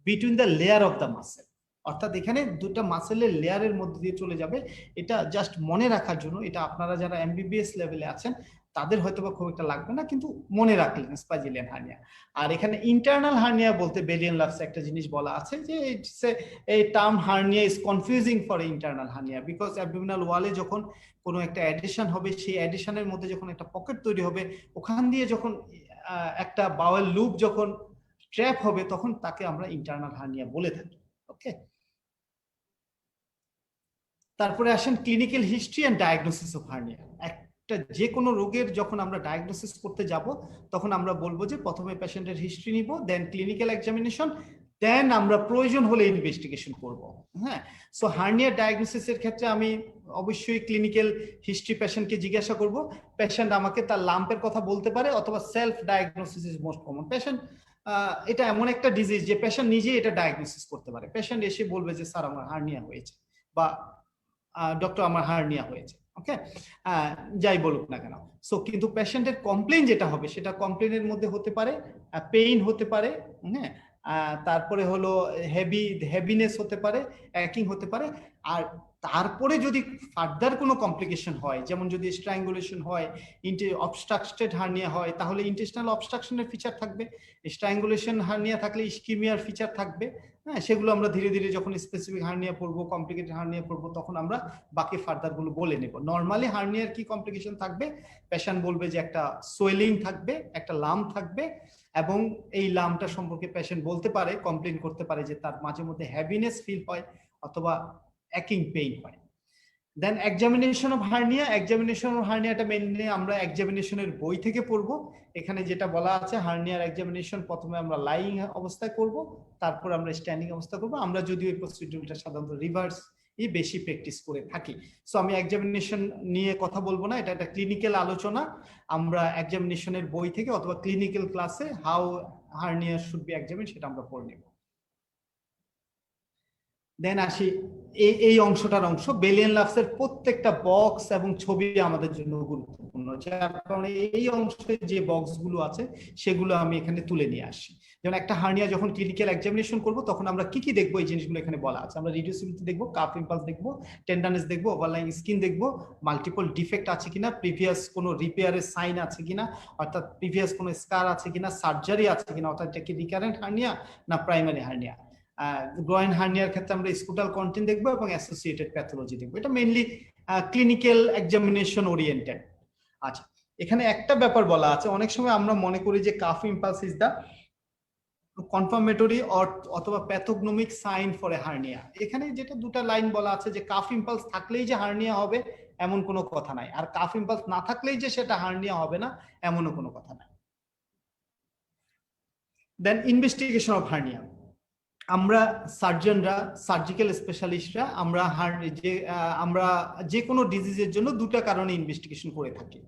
between the layer of the muscle, অর্থাৎ এখানে দুটো মাসেলের লেয়ারের মধ্যে দিয়ে চলে যাবে। এটা জাস্ট মনে রাখার জন্য, এটা আপনারা যারা এমবিবিএস লেভেলে আছেন তাদের হয়তো বা খুব একটা লাগবে না, কিন্তু মনে রাখলেন স্পাইজেলিয়ান হার্নিয়া। আর এখানে ইন্টারনাল হার্নিয়া বলতে বেলিয়ান লাভস একটা জিনিস বলা আছে যে এই term hernia is confusing for internal hernia, because abdominal ওয়ালে যখন কোনো একটা অ্যাডিশন হবে, সেই অ্যাডিশনের মধ্যে যখন একটা পকেট তৈরি হবে, ওখান দিয়ে যখন একটা বাওয়েল লুপ যখন ট্র্যাপ হবে, তখন তাকে আমরা ইন্টারনাল হার্নিয়া বলে থাকি। ওকে, তারপরে আসেন clinical history and diagnosis of hernia. একটা যে কোনো রোগের যখন আমরা ডায়াগনোসিস করতে যাব তখন আমরা বলবো যে প্রথমে পেশেন্টের হিস্ট্রি নিব, দেন ক্লিনিক্যাল এক্সামিনেশন, দেন আমরা প্রয়োজন হলে ইনভেস্টিগেশন করব। হ্যাঁ, সো হার্নিয়া ডায়াগনোসিসের ক্ষেত্রে আমি অবশ্যই ক্লিনিক্যাল হিস্ট্রি পেশেন্টকে জিজ্ঞাসা করব। পেশেন্ট আমাকে তার লাম্পের কথা বলতে পারে, অথবা self diagnosis is most common. Patient এটা এমন একটা ডিজিজ যে পেশেন্ট নিজেই এটা ডায়াগনোসিস করতে পারে। পেশেন্ট এসে বলবে যে স্যার আমার হার্নিয়া হয়েছে, বা ডক্টর আমার হার্নিয়া হয়েছে। ওকে, যাই বলুক না কেন। সো কিন্তু পেশেন্টের কমপ্লেইন যেটা হবে, সেটা কমপ্লেইনের মধ্যে হতে পারে পেইন হতে পারে, হ্যাঁ, তারপরে হলো হেভিনেস হতে পারে, অ্যাকিং হতে পারে। আর তারপরে যদি ফার্দার কোনো কমপ্লিকেশন হয়, যেমন যদি স্ট্র্যাঙ্গুলেশন হয়, অবস্ট্রাক্টেড হার্নিয়া হয়, তাহলে ইন্টেস্টিনাল অবস্ট্রাকশনের ফিচার থাকবে। স্ট্র্যাঙ্গুলেশন হার্নিয়া থাকলে ইস্কিমিয়ার ফিচার থাকবে। হ্যাঁ, সেগুলো আমরা ধীরে ধীরে যখন স্পেসিফিক হার্নিয়া পড়বো, কমপ্লিকেটেড হার্নিয়া পড়বো, তখন আমরা বাকি ফার্দার গুলো বলে নেব। নর্মালি হার্নিয়ার কি কমপ্লিকেশন থাকবে? পেশেন্ট বলবে যে একটা সোয়েলিং থাকবে, একটা লাম্প থাকবে, এবং এই লাম্পটা সম্পর্কে পেশেন্ট বলতে পারে, কমপ্লেন করতে পারে যে তার মাঝে মধ্যে হ্যাভিনেস ফিল হয় অথবা অ্যাকিং পেইন হয়। Then examination of hernia. Examination of হার্নিয়াটা মেইনলি আমরা এক্সামিনেশনের বই থেকে পড়বো। এখানে যেটা বলা আছে, হার্নিয়ার এক্সামিনেশন প্রথমে আমরা লাইং অবস্থায় করব, তারপর আমরা স্ট্যান্ডিং অবস্থা করব। আমরা যদিও এই প্রসিডিউরটা সাধারণত রিভার্স বেশি প্র্যাকটিস করে থাকি। সো আমি এক্সামিনেশন নিয়ে কথা বলবো না, এটা একটা ক্লিনিক্যাল আলোচনা। আমরা এক্সামিনেশনের বই থেকে অথবা ক্লিনিক্যাল ক্লাসে how hernia should B examine সেটা আমরা পড়ে নেব। দেন আসি এই অংশটার অংশ, বেলিয়ান লাভসের প্রত্যেকটা বক্স এবং ছবি আমাদের জন্য গুরুত্বপূর্ণ, যার কারণে এই অংশে যে বক্স গুলো আছে সেগুলো আমি এখানে তুলে নিয়ে আসি। যেমন একটা হার্নিয়া যখন ক্লিনিক্যাল এক্সামিনেশন করব, তখন আমরা কি কি দেখবো, এই জিনিসগুলো এখানে বলা আছে। আমরা রিডিউসিবিলিটি দেখবো, কাফ ইম্পালস দেখবো, টেন্ডারনেস দেখবো, ওভারলাইং স্কিন দেখবো, মাল্টিপল ডিফেক্ট আছে কিনা, প্রিভিয়াস কোনো রিপেয়ারের সাইন আছে কিনা, অর্থাৎ প্রিভিয়াস কোনো স্কার আছে কিনা, সার্জারি আছে কিনা, অর্থাৎ এটা কি রিকারেন্ট হার্নিয়া না প্রাইমারি হার্নিয়া। গ্রয়েন হার্নিয়ার ক্ষেত্রে আমরা স্কুটাল কন্টেন্ট দেখবো এবং অ্যাসোসিয়েটেড প্যাথোলজি দেখবো। এটা মেইনলি ক্লিনিক্যাল এক্সামিনেশন ওরিয়েন্টেড। আচ্ছা, এখানে একটা ব্যাপার বলা আছে, অনেক সময় আমরা মনে করি যে cough impulse is the confirmatory অথবা pathognomonic sign for a hernia. এখানে যেটা দুটা লাইন বলা আছে যে কাফ ইম্পালস থাকলেই যে হার্নিয়া হবে এমন কোনো কথা নাই, আর কাফ ইম্পালস না থাকলেই যে সেটা হার্নিয়া হবে না এমনও কোনো কথা নাই। দেন ইনভেস্টিগেশন অফ হার্নিয়া। আমরা সার্জনরা, সার্জিক্যাল স্পেশালিস্টরা আমরা যে কোনো ডিজিজের জন্য দুটা কারণে ইনভেস্টিগেশন করে থাকি।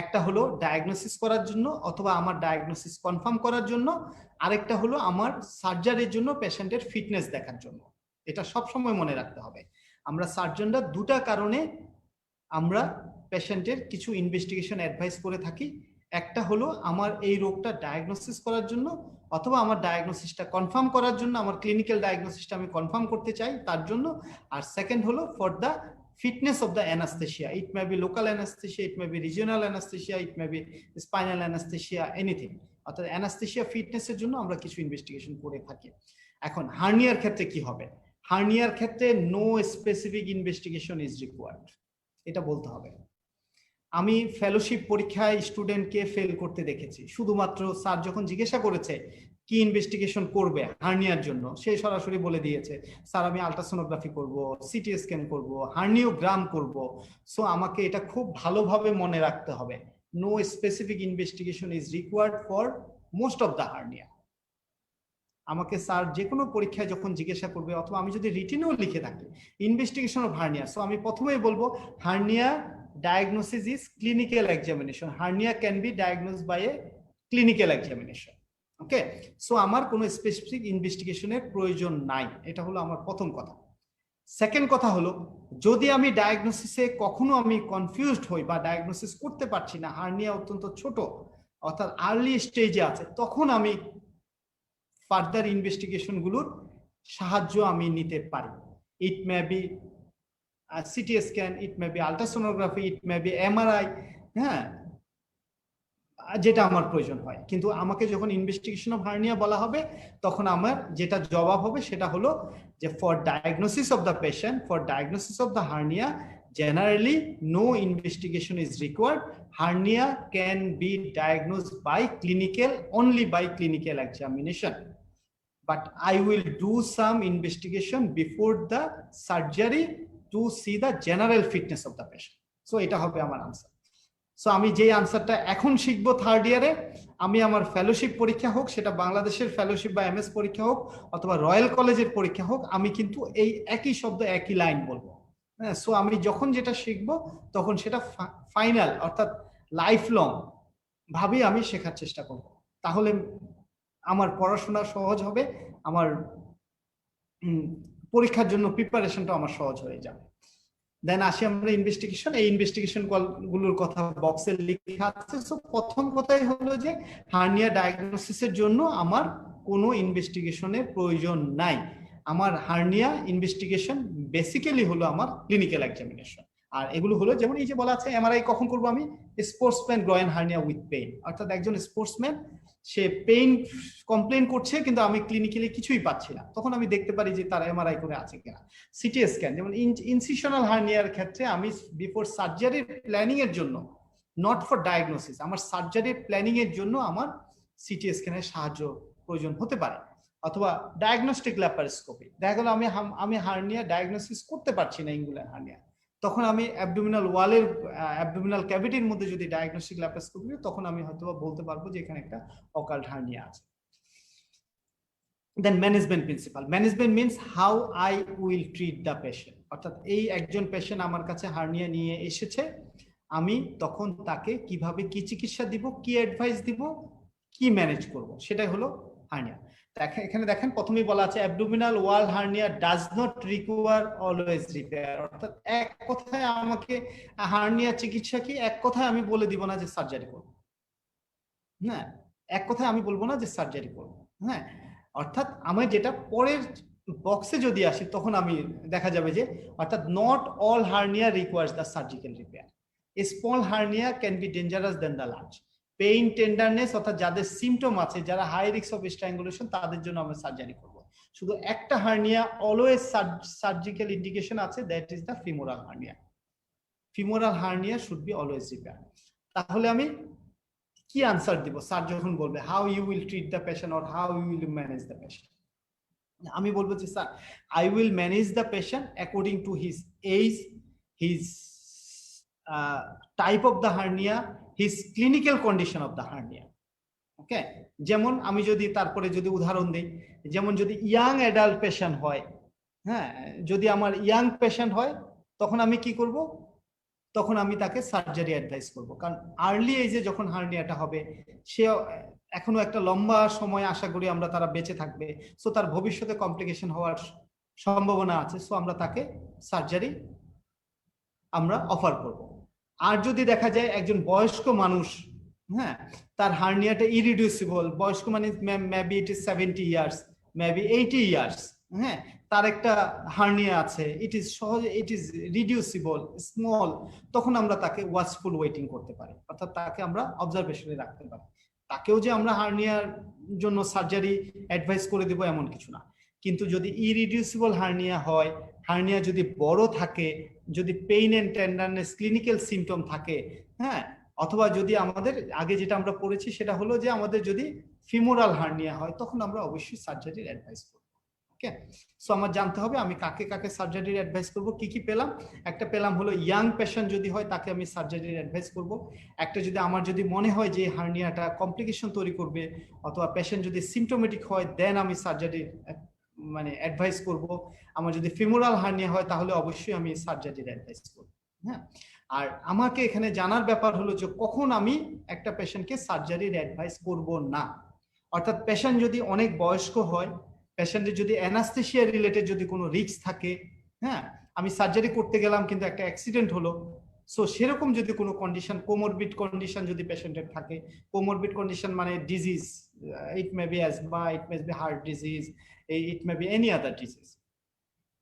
একটা হলো ডায়াগনোসিস করার জন্য অথবা আমার ডায়াগনোসিস কনফার্ম করার জন্য, আরেকটা হলো আমার সার্জারির জন্য পেশেন্টের ফিটনেস দেখার জন্য। এটা সব সময় মনে রাখতে হবে। আমরা সার্জনরা দুটা কারণে আমরা পেশেন্টের কিছু ইনভেস্টিগেশন অ্যাডভাইস করে থাকি। একটা হলো আমার এই রোগটা ডায়াগনোসিস করার জন্য অথবা আমার ডায়াগনোসিসটা কনফার্ম করার জন্য, আমার ক্লিনিক্যাল ডায়াগনোসিসটা আমি কনফার্ম করতে চাই তার জন্য। আর সেকেন্ড হলো for the fitness of the anaesthesia. It may B local anaesthesia, it may B regional anaesthesia, it may B spinal anaesthesia, anything. অর্থাৎ অ্যানাস্থেশিয়া ফিটনেসের জন্য আমরা কিছু ইনভেস্টিগেশন করে থাকি। এখন হার্নিয়ার ক্ষেত্রে কি হবে? হার্নিয়ার ক্ষেত্রে no specific investigation is required, এটা বলতে হবে। আমি ফেলোশিপ পরীক্ষায় স্টুডেন্টকে ফেল করতে দেখেছি, শুধুমাত্র স্যার যখন জিজ্ঞাসা করেছে কি ইনভেস্টিগেশন করবে হার্নিয়ার জন্য, সে সরাসরি বলে দিয়েছে স্যার আমি আলট্রাসোনোগ্রাফি করব, সিটি স্ক্যান করব, হার্নিওগ্রাম করব। সো আমাকে এটা খুব ভালোভাবে মনে রাখতে হবে, no specific investigation is required for most of the hernia. আমাকে স্যার যে কোনো পরীক্ষায় যখন জিজ্ঞাসা করবে অথবা আমি যদি রিটিনেও লিখে থাকি ইনভেস্টিগেশন অফ হার্নিয়া, সো আমি প্রথমেই বলবো hernia diagnosis is clinical examination. Hernia can be diagnosed by a clinical examination. Okay, so আমার কোনো স্পেসিফিক ইনভেস্টিগেশনের প্রয়োজন নাই, এটা হলো আমার প্রথম কথা। সেকেন্ড কথা হলো যদি আমি ডায়াগনোসিসে কখনো আমি কনফিউজড হই বা ডায়াগনোসিস করতে পারছি না, হার্নিয়া অত্যন্ত ছোট অর্থাৎ আর্লি স্টেজে আছে, তখন আমি ফার্দার ইনভেস্টিগেশন গুলোর সাহায্য আমি নিতে পারি। It may be CT scan, it may be ultrasonography, it may be MRI, হ্যাঁ, যেটা আমার প্রয়োজন হয়। কিন্তু আমাকে যখন ইনভেস্টিগেশন অফ হার্নিয়া বলা হবে তখন আমার যেটা জবাব হবে সেটা হলো যে for diagnosis of the patient, for diagnosis of the hernia generally no investigation is required. Hernia can be diagnosed by clinical, only by clinical examination, but I will do some investigation before the surgery to see the general fitness of the patient. So এটা হবে আমার answer. So আমি যে আনসারটা এখন শিখবো third ইয়ারে, আমি আমার ফেলোশিপ পরীক্ষা হোক, সেটা বাংলাদেশের ফেলোশিপ বা এমএস পরীক্ষা হোক অথবা রয়্যাল কলেজের পরীক্ষা হোক, আমি কিন্তু এই একই শব্দ একই লাইন বলবো। হ্যাঁ, সো আমি যখন যেটা শিখবো তখন সেটা ফাইনাল অর্থাৎ লাইফ লং ভাবে আমি শেখার চেষ্টা করব, তাহলে আমার পড়াশোনা সহজ হবে, আমার পরীক্ষার জন্য প্রিপারেশনটা আমার সহজ হয়ে যাবে। দেন আসি আমরা ইনভেস্টিগেশন। এই ইনভেস্টিগেশন গুলোর কথা বক্সে লেখা আছে। সো প্রথম কথাই হলো যে হার্নিয়া ডায়াগনোসিসের জন্য আমার কোনো ইনভেস্টিগেশনের প্রয়োজন নাই। আমার হার্নিয়া ইনভেস্টিগেশন বেসিক্যালি হলো আমার ক্লিনিক্যাল এক্সামিনেশন। আর এগুলো হলো যেমন এই যে বলা আছে এমআরআই কখন করবো আমি, sportsman groin hernia with pain, অর্থাৎ একজন স্পোর্টসম্যান সে পেইন কমপ্লেন করছে কিন্তু আমি ক্লিনিক্যালি কিছুই পাচ্ছি না, তখন আমি দেখতে পারি যে তার এমআরআই করে আছে কিনা। সিটি স্ক্যান যেমন ইনসিশনাল হার্নিয়ার ক্ষেত্রে আমি বিফোর সার্জারির প্ল্যানিং এর জন্য, নট ফর ডায়াগনোসিস, আমার সার্জারির প্ল্যানিং এর জন্য আমার সিটি স্ক্যানের সাহায্য প্রয়োজন হতে পারে, অথবা ডায়াগনস্টিক ল্যাপারোস্কোপি। দেখা গেল আমি হার্নিয়া ডায়াগনোসিস করতে পারছি না ইঙ্গুলার হার্নিয়া, তখন আমি অ্যাবডোমিনাল ওয়ালের অ্যাবডোমিনাল ক্যাভিটির মধ্যে যদি ডায়াগনস্টিক ল্যাপারোস্কোপি, তখন আমি হয়তো বলতে পারবো যে এখানে একটা অকাল্ট হার্নিয়া আছে। Then management principle. Management means how I will treat the patient, অর্থাৎ এই একজন পেশেন্ট আমার কাছে হার্নিয়া নিয়ে এসেছে, আমি তখন তাকে কিভাবে কি চিকিৎসা দিব, কি অ্যাডভাইস দিব, কি ম্যানেজ করব, সেটাই হলো হার্নিয়া। এখানে দেখেন প্রথমেই বলা আছে abdominal wall hernia does not require always repair, অর্থাৎ এক কথায় আমাকে হার্নিয়া চিকিৎসা কি, এক কথায় আমি বলে দিব না যে সার্জারি করব, হ্যাঁ, এক কথায় আমি বলবো না যে সার্জারি করব, হ্যাঁ, অর্থাৎ আমি যেটা পরের বক্সে যদি আসি তখন আমি দেখা যাবে যে অর্থাৎ not all hernia requires the surgical repair, small hernia can be dangerous then the large, pain tenderness অর্থাৎ যাদের সিমটম আছে, যারা হাই রিস্ক অফ স্ট্র্যাঙ্গুলেশন, তাদের জন্য আমরা সার্জারি করব। শুধু একটা হার্নিয়া অলওয়েজ সার্জিক্যাল ইন্ডিকেশন আছে, that is the femoral hernia. Femoral hernia should be always repair. তাহলে আমি কি আনসার দিব স্যার যখন বলবে how you will treat the patient or how you will manage the patient, আমি বলবো যে sir I will manage the patient according to his age, his type of the hernia, his clinical condition of the hernia. Okay, যেমন আমি যদি তারপরে যদি উদাহরণ দিই, যেমন যদি ইয়াং অ্যাডাল্ট পেশেন্ট হয়, হ্যাঁ, যদি আমার ইয়াং পেশেন্ট হয় তখন আমি কি করব, তখন আমি তাকে সার্জারি অ্যাডভাইস করব। কারণ আর্লি এজে যখন হার্নিয়াটা হবে, সে এখনো একটা লম্বা সময় আশা করি আমরা তারা বেঁচে থাকবে, সো তার ভবিষ্যতে কমপ্লিকেশন হওয়ার সম্ভাবনা আছে, সো আমরা তাকে সার্জারি আমরা অফার করব। আর যদি দেখা যায় একজন বয়স্ক মানুষ, হ্যাঁ, তার হার্নিয়াটা ইরিডিউসিবল, বয়স্ক মানে maybe it is 70 years, maybe 80 years, হ্যাঁ, তার একটা হার্নিয়া আছে, ইট ইজ সহজে ইট ইজ রিডিউসিবল স্মল, তখন আমরা তাকে ওয়াচফুল ওয়েটিং করতে পারি, অর্থাৎ তাকে আমরা অবজারভেশনে রাখতে পারি। তাকেও যে আমরা হার্নিয়ার জন্য সার্জারি অ্যাডভাইস করে দেব এমন কিছু না। কিন্তু যদি ইরিডিউসিবল হার্নিয়া হয়, হার্নিয়া যদি বড় থাকে, যদি pain and tenderness clinical symptom থাকে, হ্যাঁ, অথবা যদি আমাদের আগে যেটা আমরা পড়েছি সেটা হলো যে আমাদের যদি ফিমোরাল হার্নিয়া হয়, তখন আমরা অবশ্যই সার্জারির অ্যাডভাইস করব। ওকে, সো আমার জানতে হবে আমি কাকে কাকে সার্জারির অ্যাডভাইস করব। কি কি পেলাম? একটা পেলাম হলো ইয়াং পেশেন্ট যদি হয় তাকে আমি সার্জারির অ্যাডভাইস করব। একটা যদি আমার যদি মনে হয় যে হার্নিয়াটা কমপ্লিকেশন তৈরি করবে, অথবা পেশেন্ট যদি সিমটোমেটিক হয়, দেন আমি সার্জারির মানে অ্যাডভাইস করব। আমার যদি ফিমোরাল হার্নিয়া হয় তাহলে অবশ্যই আমি সার্জারির অ্যাডভাইস করব। হ্যাঁ, আর আমাকে এখানে জানার ব্যাপার হলো যে কখন আমি একটা পেশেন্টকে সার্জারির অ্যাডভাইস করব না। অর্থাৎ পেশেন্ট যদি অনেক বয়স্ক হয়, পেশেন্টের যদি অ্যানাস্থেসিয়া রিলেটেড যদি কোনো রিস্ক থাকে, হ্যাঁ, আমি সার্জারি করতে গেলাম কিন্তু একটা অ্যাক্সিডেন্ট হলো, সো সেরকম যদি কোনো কন্ডিশন, কোমরবিড কন্ডিশন যদি পেশেন্টের থাকে, কোমরবিড কন্ডিশন মানে ডিজিজ, ইট মে বি অ্যাজমা, ইট মে বি হার্ট ডিজিজ, ইট may B any other disease,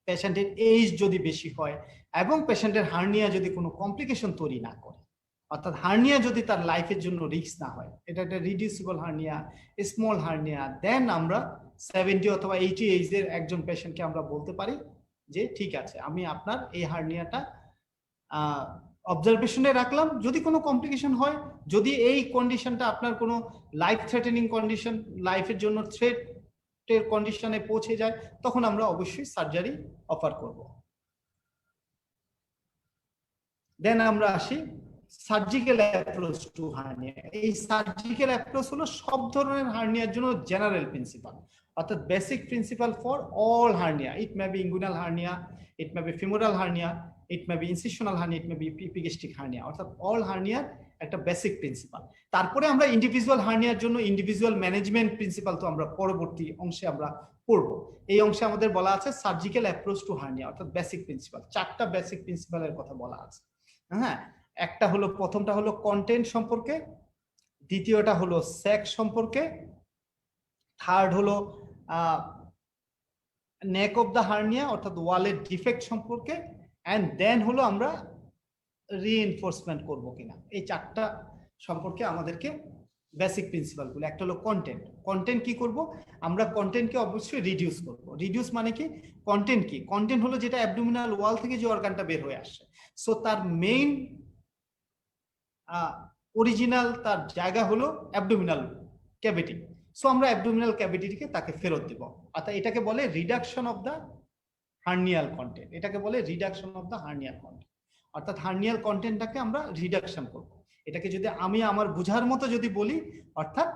পেশেন্টের এজ যদি বেশি হয় এবং পেশেন্টের হার্নিয়া যদি কোনো কমপ্লিকেশন তৈরি না করে, অর্থাৎ হার্নিয়া যদি তার লাইফের জন্য রিস্ক না হয়, এটা একটা রিডিউসিবল হার্নিয়া, স্মল হার্নিয়া, দেন আমরা 70 অথবা 80 এজের একজন পেশেন্টকে আমরা বলতে পারি যে ঠিক আছে আমি আপনার এই হার্নিয়াটা অবজারভেশনে রাখলাম, যদি কোনো কমপ্লিকেশন হয়, যদি এই কন্ডিশনটা আপনার কোনো লাইফ থ্রেটেনিং কন্ডিশন, লাইফের জন্য থ্রেটের কন্ডিশনে পৌঁছে যায়, তখন আমরা অবশ্যই সার্জারি অফার করব। দেন আমরা আসি সার্জিক্যাল অ্যাপ্রোচ টু হার্নিয়া। এই সার্জিক্যাল অ্যাপ্রোচ হলো সব ধরনের হার্নিয়ার জন্য জেনারেল প্রিন্সিপাল, অর্থাৎ basic principal for all hernia. It may B inguinal hernia, it may B femoral hernia, it may B incisional hernia, it may B epigastric hernia, অর্থাৎ all হার্নিয়ার একটা basic principal. তারপরে আমরা individual হার্নিয়ার জন্য individual management principal তো আমরা পরবর্তী অংশে আমরা পড়বো। এই অংশে আমাদের বলা আছে সার্জিক্যাল অ্যাপ্রোচ টু হার্নিয়া, অর্থাৎ বেসিক প্রিন্সিপাল, 4টা বেসিক প্রিন্সিপালের কথা বলা আছে। হ্যাঁ, একটা হলো, প্রথমটা হলো কন্টেন্ট সম্পর্কে, দ্বিতীয়টা হলো সেক সম্পর্কে, থার্ড হলো নেক অফ দ্য হার্নিয়া অর্থাৎ ওয়ালের ডিফেক্ট সম্পর্কে, এন্ড দেন হলো আমরা রিইনফোর্সমেন্ট করব কিনা। এই 4টা সম্পর্কে আমাদেরকে বেসিক প্রিন্সিপাল গুলো। একটা হলো কন্টেন্ট। কন্টেন্ট কি করব আমরা? কন্টেন্টকে অবশ্যই রিডিউস করব। রিডিউস মানে কি? কন্টেন্ট কি? কন্টেন্ট হলো যেটা অ্যাবডোমিনাল ওয়াল থেকে যে অর্গানটা বের হয়ে আসছে, সো তার মেইন অরিজিনাল তার জায়গা হলো অ্যাবডোমিনাল ক্যাভিটি, সো আমরা অ্যাবডোমিনাল ক্যাভিটিকে তাকে ফেরত দেব। অর্থাৎ এটাকে বলে reduction of the hernial content, এটাকে বলে reduction of the hernial content, অর্থাৎ হার্নিয়াল কন্টেন্টটাকে আমরা রিডাকশন করব। এটাকে যদি আমি আমার বোঝার মতো যদি বলি, অর্থাৎ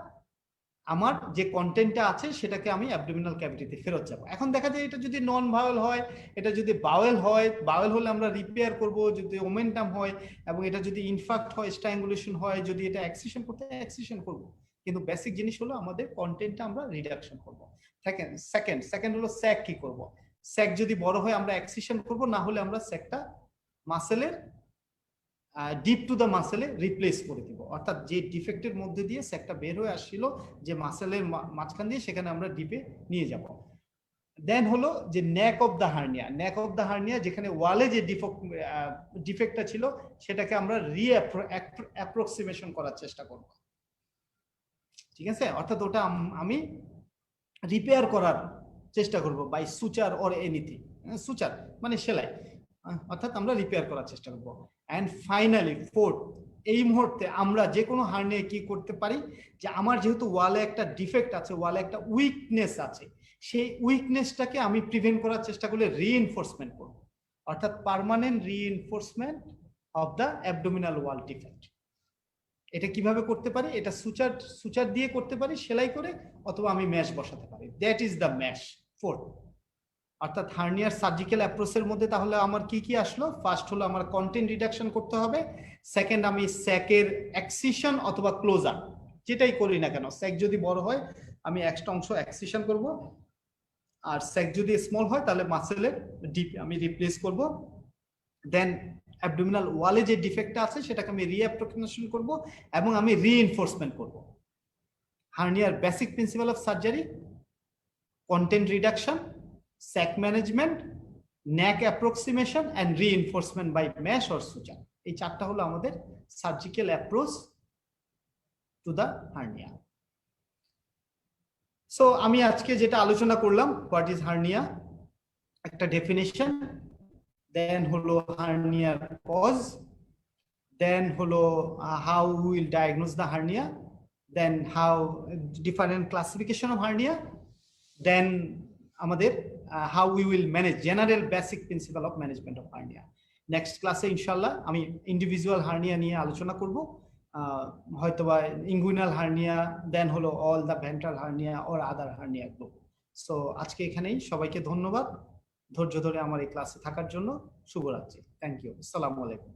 আমার যে কন্টেন্টটা আছে সেটাকে আমি অ্যাবডোমিনাল ক্যাভিটিতে ফেরত যাব। এখন দেখা যায় এটা যদি নন ভাওয়েল হয়, এটা যদি বাওয়েল হয়, বাওয়েল হলে আমরা রিপেয়ার করব, যদি ওমেন্টাম হয় এবং এটা যদি ইনফ্যাক্ট হয়, স্ট্রাঙ্গুলেশন হয়, যদি এটা অ্যাক্সিশন করতে অ্যাক্সিশন করব, কিন্তু বেসিক জিনিস হলো আমাদের কন্টেন্টটা আমরা রিডাকশন করব। সেকেন্ড হলো স্যাক কি করব? স্যাক যদি বড় হয় আমরা অ্যাক্সিশন করব, না হলে আমরা স্যাকটা মাসেলের ডিপ টু দ্য মাসেলে রিপ্লেস করে দিব, অর্থাৎ যে ডিফেক্টের মধ্যে দিয়ে স্যাকটা বের হয়ে আসছিল যে মাসেলের মাঝখান দিয়ে, সেখানে আমরা ডিপে নিয়ে যাব। দেন হলো যে নেক of the hernia. Neck of the hernia যেখানে ওয়ালে যে ডিফেক্টটা ছিল সেটাকে আমরা অ্যাপ্রক্সিমেশন করার চেষ্টা করব, ঠিক আছে? অর্থাৎ ওটা আমি রিপেয়ার করার চেষ্টা করব by suture or anything. Suture মানে সেলাই, অর্থাৎ আমরা রিপেয়ার করার চেষ্টা করব। এন্ড ফাইনালি ফোর্থ, এই মুহূর্তে আমরা যে কোনো হার্নিয়া কি করতে পারি, যে আমার যেহেতু ওয়ালে একটা ডিফেক্ট আছে, ওয়ালে একটা উইকনেস আছে, সেই উইকনেসটাকে আমি প্রিভেন্ট করার চেষ্টা করলে রিইনফোর্সমেন্ট করব, অর্থাৎ permanent reinforcement of the abdominal wall defect. এটা কিভাবে করতে পারি? এটা সুচার দিয়ে করতে পারি, সেলাই করে, অথবা আমি ম্যাশ বসাতে পারি। That is the mash 4। অর্থাৎ হার্নিয়ার সার্জিক্যাল অ্যাপ্রোচের মধ্যে তাহলে আমার কি কি আসলো? ফার্স্ট হলো আমার কন্টেন্ট রিডাকশন করতে হবে। সেকেন্ড, আমি স্যাকের এক্সিশন অথবা ক্লোজার, যেটাই করি না কেন, স্যাক যদি বড় হয় আমি এক্সট্রা অংশ এক্সিশন করব, আর স্যাক যদি স্মল হয় তাহলে মাসেলের ডিপ আমি রিপ্লেস করব। দেন অ্যাবডোমিনাল ওয়ালে যে ডিফেক্টটা আছে সেটাকে আমি রিঅ্যাপ্রোক্সিমেশন করব এবং আমি রিইনফোর্সমেন্ট করব। হার্নিয়ার basic principle of surgery: content reduction, sac management, neck approximation and reinforcement by mesh or suture. এই চারটা হলো আমাদের surgical approach to the hernia. So আমি আজকে যেটা আলোচনা করলাম, হোয়াট ইজ হার্নিয়া, একটা ডেফিনেশন, দেন হলো হার্নিয়ার কজ, দেন হলো how will diagnose the hernia, then how different classification of hernia, then আমাদের how we will manage, general basic principle of management of hernia. Next ক্লাসে ইনশাল্লাহ আমি individual hernia নিয়ে আলোচনা করব, হয়তোবা ইনগুইনাল হার্নিয়া, দেন হলো all the ventral hernia or other hernia group. So আজকে এখানেই, সবাইকে ধন্যবাদ ধৈর্য ধরে আমার এই ক্লাসে থাকার জন্য। শুভরাত্রি, থ্যাংক ইউ, আসসালামু আলাইকুম।